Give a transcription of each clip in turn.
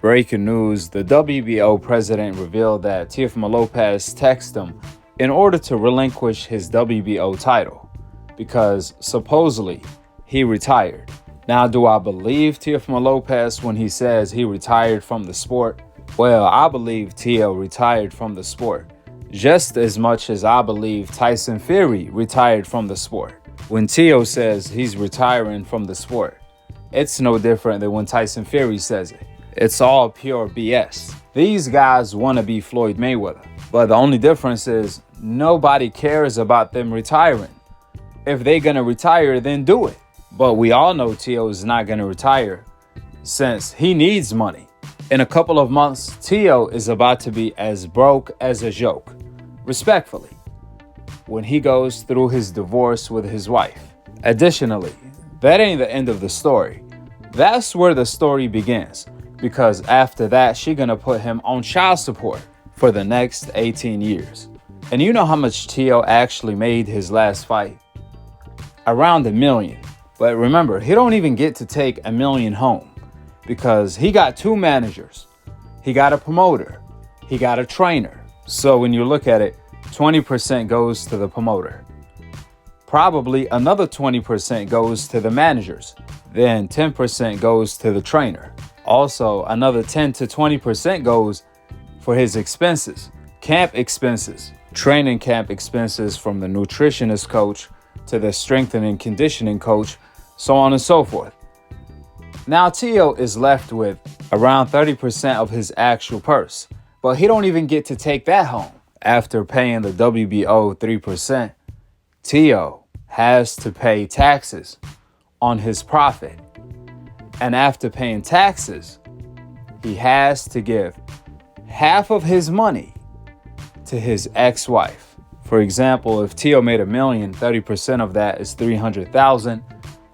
Breaking news, the WBO president revealed that Teofimo Lopez texted him in order to relinquish his WBO title because supposedly he retired. Now, do I believe Teofimo Lopez when he says he retired from the sport? Well, I believe Teo retired from the sport just as much as I believe Tyson Fury retired from the sport. When Teo says he's retiring from the sport, it's no different than when Tyson Fury says it. It's all pure BS. These guys want to be Floyd Mayweather, but the only difference is nobody cares about them retiring. If they're going to retire, then do it. But we all know Teo is not going to retire since he needs money. In a couple of months, Teo is about to be as broke as a joke, respectfully, when he goes through his divorce with his wife. Additionally, that ain't the end of the story. That's where the story begins, because after that, she gonna put him on child support for the next 18 years. And you know how much Teo actually made his last fight? Around $1 million. But remember, he don't even get to take $1 million home because he got 2 managers. He got a promoter. He got a trainer. So when you look at it, 20% goes to the promoter. Probably another 20% goes to the managers. Then 10% goes to the trainer. Also, another 10 to 20% goes for his expenses, camp expenses, training camp expenses from the nutritionist coach to the strength and conditioning coach, so on and so forth. Now, Teo is left with around 30% of his actual purse, but he don't even get to take that home. After paying the WBO 3%, Teo has to pay taxes on his profit. And after paying taxes, he has to give half of his money to his ex-wife. For example, if Teo made $1 million, 30% of that is $300,000.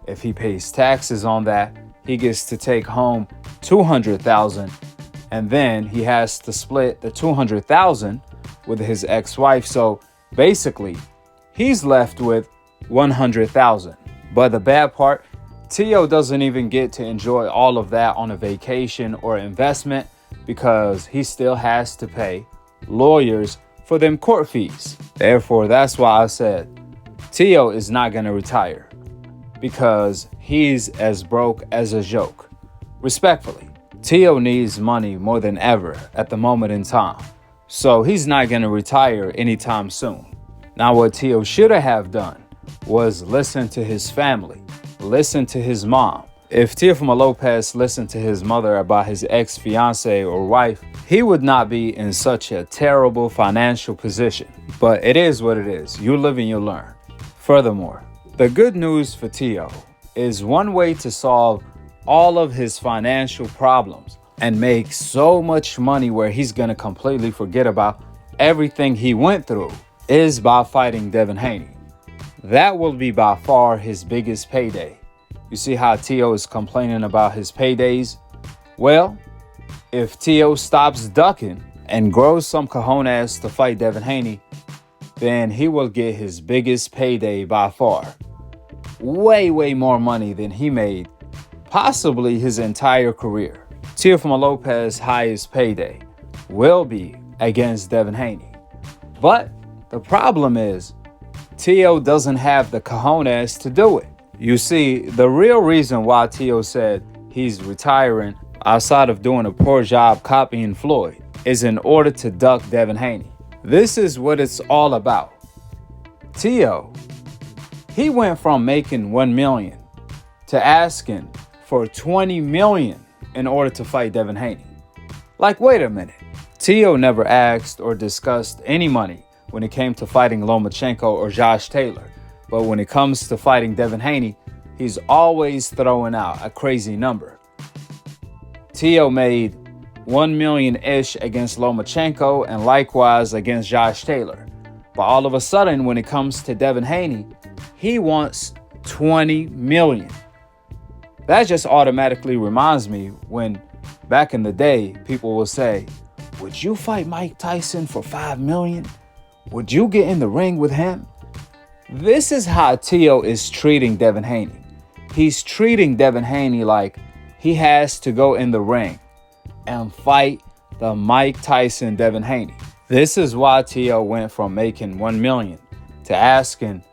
If he pays taxes on that, he gets to take home $200,000, and then he has to split the $200,000 with his ex-wife. So basically, he's left with $100,000. But the bad part, Teo doesn't even get to enjoy all of that on a vacation or investment because he still has to pay lawyers for them court fees. Therefore, that's why I said Teo is not going to retire because he's as broke as a joke. Respectfully, Teo needs money more than ever at the moment in time. So he's not going to retire anytime soon. Now, what Teo should have done was listen to his family. Listen to his mom. If Teofimo Lopez listened to his mother about his ex-fiance or wife, he would not be in such a terrible financial position. But it is what it is. You live and you learn. Furthermore, the good news for Teo is one way to solve all of his financial problems and make so much money where he's going to completely forget about everything he went through is by fighting Devin Haney. That will be by far his biggest payday. You see how Teo is complaining about his paydays? Well, if Teo stops ducking and grows some cojones to fight Devin Haney, then he will get his biggest payday by far. Way more money than he made possibly his entire career. Teofimo Lopez's highest payday will be against Devin Haney. But the problem is, Teo doesn't have the cojones to do it. You see, the real reason why Teo said he's retiring outside of doing a poor job copying Floyd is in order to duck Devin Haney. This is what it's all about. Teo, he went from making $1 million to asking for $20 million in order to fight Devin Haney. Like, wait a minute. Teo never asked or discussed any money when it came to fighting Lomachenko or Josh Taylor. But when it comes to fighting Devin Haney, he's always throwing out a crazy number. Teo made $1 million-ish against Lomachenko and likewise against Josh Taylor. But all of a sudden, when it comes to Devin Haney, he wants $20 million. That just automatically reminds me when back in the day, people will say, would you fight Mike Tyson for $5 million? Would you get in the ring with him? This is how Teo is treating Devin Haney. He's treating Devin Haney like he has to go in the ring and fight the Mike Tyson Devin Haney. This is why Teo went from making $1 million to asking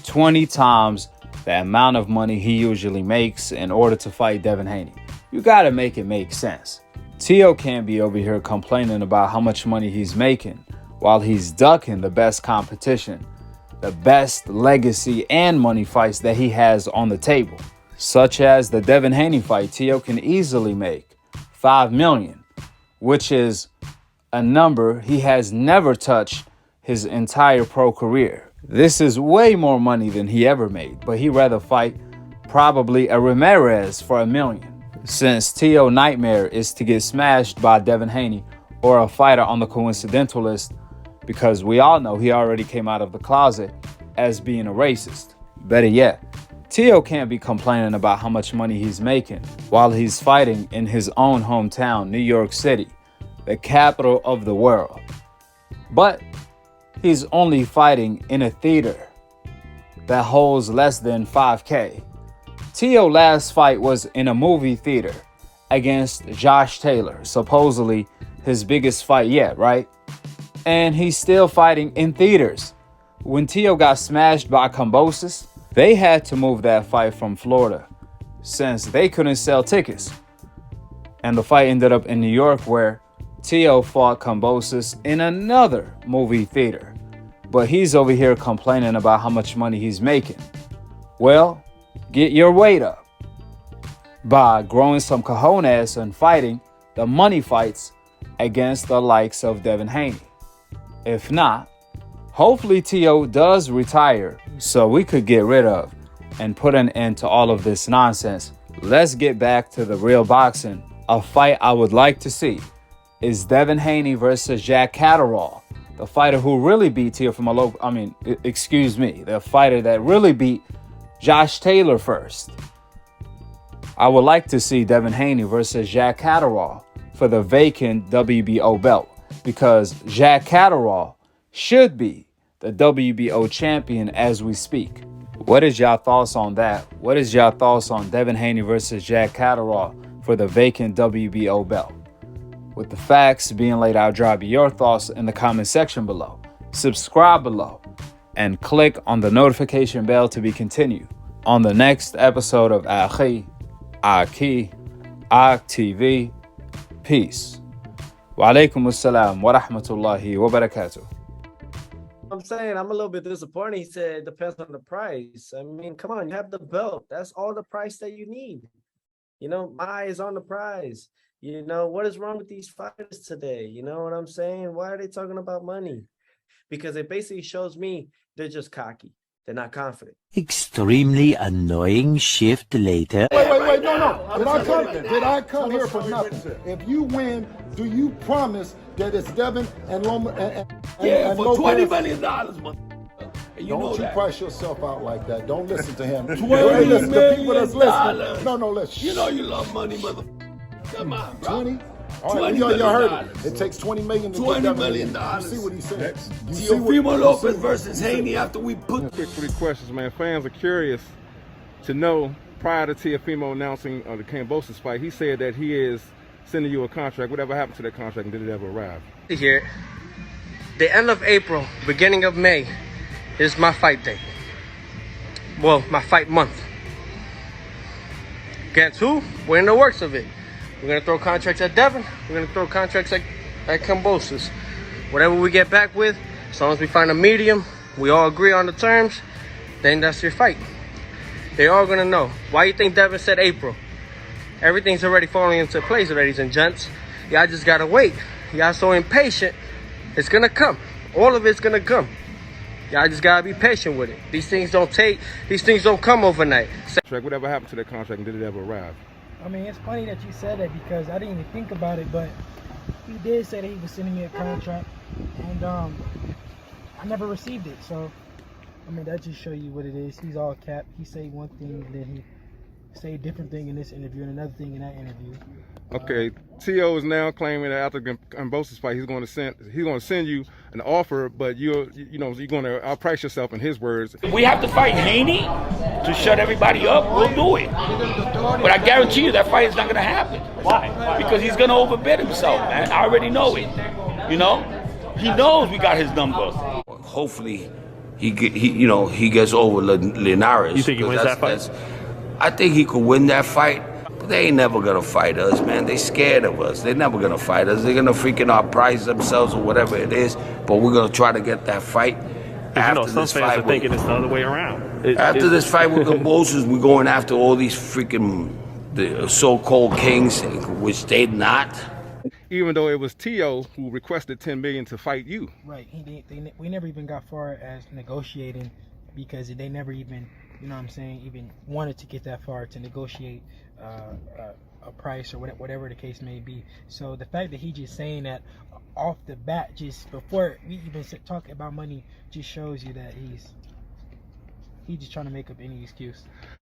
20 times the amount of money he usually makes in order to fight Devin Haney. You gotta make it make sense. Teo can't be over here complaining about how much money he's making while he's ducking the best competition, the best legacy and money fights that he has on the table. Such as the Devin Haney fight, Teo can easily make $5 million, which is a number he has never touched his entire pro career. This is way more money than he ever made, but he'd rather fight probably a Ramirez for $1 million. Since Teo's nightmare is to get smashed by Devin Haney or a fighter on the coincidental list, because we all know he already came out of the closet as being a racist. Better yet, Teo can't be complaining about how much money he's making while he's fighting in his own hometown, New York City, the capital of the world. But he's only fighting in a theater that holds less than 5K. Teo's last fight was in a movie theater against Josh Taylor, supposedly his biggest fight yet, right? And he's still fighting in theaters. When Teo got smashed by Kambosos, they had to move that fight from Florida since they couldn't sell tickets. And the fight ended up in New York, where Teo fought Kambosos in another movie theater. But he's over here complaining about how much money he's making. Well, get your weight up by growing some cojones and fighting the money fights against the likes of Devin Haney. If not, hopefully Teo does retire so we could get rid of and put an end to all of this nonsense. Let's get back to the real boxing. A fight I would like to see is Devin Haney versus Jack Catterall, the fighter who really beat Teofimo Lopez. The fighter that really beat Josh Taylor first. I would like to see Devin Haney versus Jack Catterall for the vacant WBO belt, because Jack Catterall should be the WBO champion as we speak. What is y'all thoughts on that? What is y'all thoughts on Devin Haney versus Jack Catterall for the vacant WBO belt? With the facts being laid out, drop your thoughts in the comment section below. Subscribe below and click on the notification bell to be continued on the next episode of Akhi, TV. Peace. Wa alaikum assalam wa rahmatullahi wa barakatuh. I'm saying I'm a little bit disappointed. He said it depends on the price. I mean, come on, you have the belt. That's all the price that you need. You know, my eye is on the prize. You know, what is wrong with these fighters today? You know what I'm saying? Why are they talking about money? Because it basically shows me they're just cocky. They're not confident. Extremely annoying shift later. Wait, no. Did I come here for nothing? If you win, do you promise that it's Devin and Loma and for Lopez? $20 million, man. You Don't you price yourself out like that. Don't listen to him. $20 listen to people that's million. listening. No, listen. You know you love money, mother. Come on, bro. 20? All $20 right, you million. heard it. It takes $20 million to get $20 Devin. million. You see what he said. Teofimo Lopez versus Haney after we put. Quick 3 questions, man. Fans are curious to know, prior to Teofimo announcing the Kambosos fight, he said that he is sending you a contract. Whatever happened to that contract, and did it ever arrive? Here, the end of April, beginning of May is my fight day. Well, my fight month. Guess who? We're in the works of it. We're going to throw contracts at Devin. We're going to throw contracts at Kambosos. Whatever we get back with, as long as we find a medium, we all agree on the terms, then that's your fight. They're all going to know. Why you think Devin said April? Everything's already falling into place, ladies and gents. Y'all just got to wait. Y'all so impatient. It's going to come. All of it's going to come. Y'all just got to be patient with it. These things don't come overnight. Whatever happened to that contract, and did it ever arrive? I mean, it's funny that you said that, because I didn't even think about it, but he did say that he was sending me a contract, and I never received it. So, I mean, that just show you what it is. He's all cap. He say one thing, then he say a different thing in this interview and another thing in that interview. Okay, Tio is now claiming that after Kambosos fight, he's going to send you an offer, but you're going to outprice yourself in his words. If we have to fight Haney to shut everybody up, we'll do it. But I guarantee you that fight is not going to happen. Why? Because he's going to overbid himself, man. I already know it. You know, he knows we got his number. Hopefully, he gets over Linares. You think he wins that fight? I think he could win that fight. But they ain't never gonna fight us, man. They scared of us. They're never gonna fight us. They're gonna freaking outprice themselves or whatever it is. But we're gonna try to get that fight. After some fans are thinking it's the other way around. After this fight with Kambosos, we're going after all these freaking the so-called kings, which they not. Even though it was Tio who requested $10 million to fight you. Right. We never even got far as negotiating because they never even, you know what I'm saying, even wanted to get that far to negotiate a price or whatever the case may be. So the fact that he just saying that off the bat, just before we even talk about money, just shows you that he's just trying to make up any excuse.